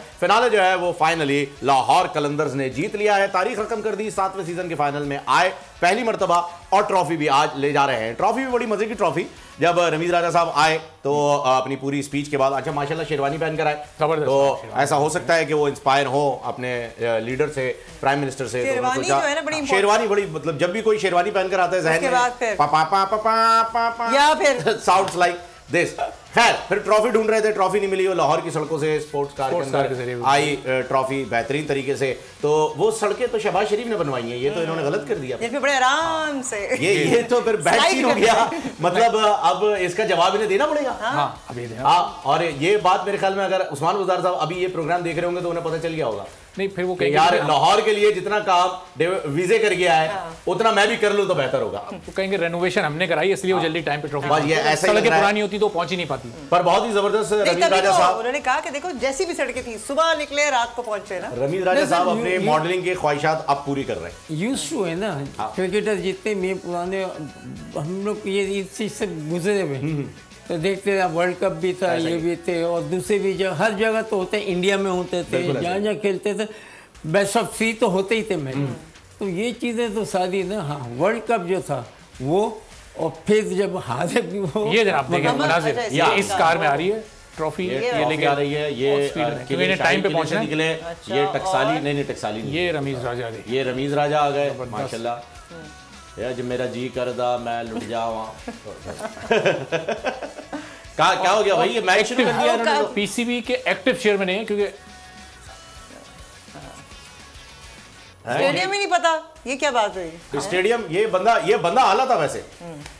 Finale जो है वो फाइनली लाहौर कलंदर्स ने जीत लिया है, तारीख रकम कर दी, 7वें सीजन के फाइनल में आए पहली मर्तबा और ट्रॉफी भी आज ले जा रहे हैं। ट्रॉफी भी बड़ी मजे की ट्रॉफी। जब रमीज राजा साहब आए तो अपनी पूरी स्पीच के बाद अच्छा माशाल्लाह शेरवानी पहन कर आए, तो ऐसा हो सकता है कि वो इंस्पायर हो अपने लीडर से, प्राइम मिनिस्टर से। शेरवानी बड़ी मतलब जब भी कोई शेरवानी पहनकर आता है जहन में या फिर साउंड्स लाइक दिस। खैर फिर ट्रॉफी ढूंढ रहे थे, ट्रॉफी नहीं मिली। वो लाहौर की सड़कों से स्पोर्ट्स कार के जरिए आई ट्रॉफी बेहतरीन तरीके से। तो वो सड़कें तो शहबाज शरीफ ने बनवाई हैं, ये तो इन्होंने गलत कर दिया। ये बड़े आराम से ये तो फिर बैड सीन हो गया। मतलब अब इसका जवाब इन्हें देना पड़ेगा। और ये बात मेरे ख्याल में अगर उस्मान गुजार साहब अभी ये प्रोग्राम देख रहे होंगे तो उन्हें पता चल गया होगा। नहीं फिर वो यार लाहौर के लिए जितना काम वीजे कर गया है उतना मैं भी कर लूं तो बेहतर होगा। तो कहेंगे रेनोवेशन हमने कराई इसलिए वो जल्दी टाइम पे ट्रॉफी, सड़कें पुरानी होती तो पहुंच ही नहीं पाती। पर बहुत ही जबरदस्त रमीज राजा साहब उन्होंने कहा कि देखो जैसी भी सड़कें थी सुबह निकले रात को पहुंचे ना। रमीज राजा साहब अपने मॉडलिंग की ख्वाहिशात अब पूरी कर रहे हैं। यूज्ड टू है ना क्रिकेटर जितने में पुराने हम लोग ये इस चीज से गुजरे हुए तो देखते थे, वर्ल्ड कप भी था, ये भी थे और दूसरे भी हर जगह तो होते, इंडिया में होते थे, जहाँ जहाँ खेलते थे बेस्ट ऑफ 3 तो होते ही थे मैच। तो ये चीज़ें तो सारी ना, हाँ वर्ल्ड कप जो था वो, और फिर जब हारे भी वो, ये जनाब देखें मनाजिर, ये इस कार में आ रही है ट्रॉफी, ये लेके आ रही है, ये टाइम पे पहुंचने निकले। ये टकसाली नहीं टकसाली, ये रमीज राजा, ये रमीज राजा आ गए माशाल्लाह। यार जब मेरा जी करदा मैं लुट जाऊँ। क्या हो गया भाई, ये मैच शुरू कर दिया इन्होंने। पीसीबी के एक्टिव चेयरमैन है क्योंकि स्टेडियम ही नहीं पता ये क्या बात हुई। स्टेडियम ये बंदा आला था वैसे।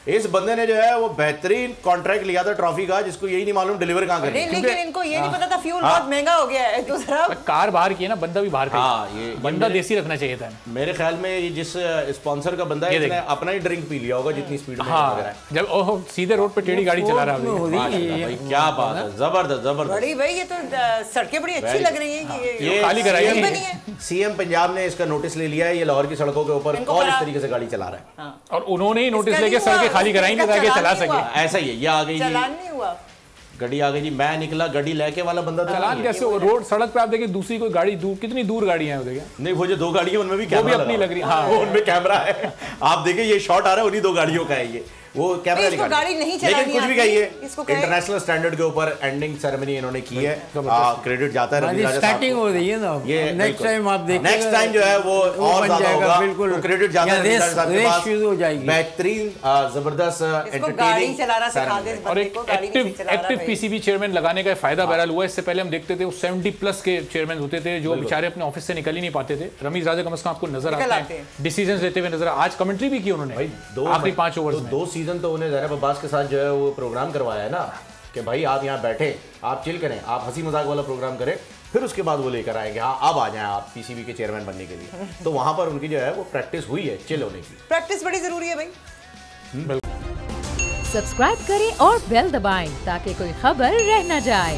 इस बंदे ने जो है वो बेहतरीन कॉन्ट्रैक्ट लिया था ट्रॉफी का, जिसको यही नहीं मालूम डिलीवर कहां करना है। लेकिन इनको ये नहीं पता था फ्यूल बहुत महंगा हो गया है। दूसरा कार बाहर की है ना, बंदा भी बाहर का। ये बंदा देसी रखना चाहिए था मेरे ख्याल में। ये जिस स्पॉन्सर का बंदा है इसने अपना ही ड्रिंक पी लिया होगा जितनी स्पीड में लग रहा है। जब ओह सीधे रोड पे टेढ़ी गाड़ी चला रहा है। क्या बात है, जबरदस्त जबरदस्त। बड़ी भाई ये तो सड़कें बड़ी अच्छी लग रही हैं कि ये खाली कराई। सीएम पंजाब ने इसका नोटिस ले लिया है, ये लाहौर की सड़कों के ऊपर कौन इस तरीके से गाड़ी चला रहा है। और उन्होंने ही नोटिस लेके सड़कें खाली कराएंगे ताकि चला सके। ऐसा ही है, ये आ गई चलान नहीं हुआ, गाड़ी आ गई जी। मैं निकला गाड़ी लेके वाला बंदा चलान कैसे, रोड सड़क पे आप देखिए दूसरी कोई गाड़ी दूर, कितनी दूर गाड़ियां हैं देखिए। नहीं वो जो 2 गाड़ियां उनमें भी कैमरा अपनी लग रही है। हाँ उनमें कैमरा है। आप देखिए ये शॉट आ रहा है उन्हीं 2 गाड़ियों का है। ये वो कैमरा इसको गाड़ी नहीं चलानी, लेकिन कुछ भी कहिए इंटरनेशनल स्टैंडर्ड के ऊपर एंडिंग सेरेमनी इन्होंने की है। क्रेडिट जाता है रमीज राजा साहब को। स्टार्टिंग हो रही है ना, ये नेक्स्ट टाइम आप देखिए, नेक्स्ट टाइम जो है वो और ज्यादा होगा, बिल्कुल क्रेडिट जाता है रमीज राजा साहब के पास। शुरू हो जाएगी बेहतरीन जबरदस्त एंटरटेनिंग और एक एक्टिव पीसीबी चेयरमैन लगाने का फायदा बहरहाल हुआ। इससे पहले हम देखते थे वो 70+ के चेयरमैन होते थे जो बेचारे अपने ऑफिस से निकल ही नहीं पाते थे। रमीज राजा कम से कम आपको नजर आते हैं डिसीजन लेते हुए नजर। आज कमेंट्री भी की उन्होंने आखिरी 5 ओवर में। 2 सीजन तो उन्हें ज़हरा अब्बास के साथ जो है वो प्रोग्राम करवाया है ना कि भाई आप यहाँ बैठे, आप चिल करें, आप हंसी मजाक वाला प्रोग्राम करें, फिर उसके बाद वो लेकर आएंगे हाँ अब आ जाएं आप पीसीबी के चेयरमैन बनने के लिए। तो वहां पर उनकी जो है वो प्रैक्टिस हुई है चिल होने की। प्रैक्टिस बड़ी जरूरी है भाई। सब्सक्राइब करें और बेल दबाएं ताकि कोई खबर रह न जाए।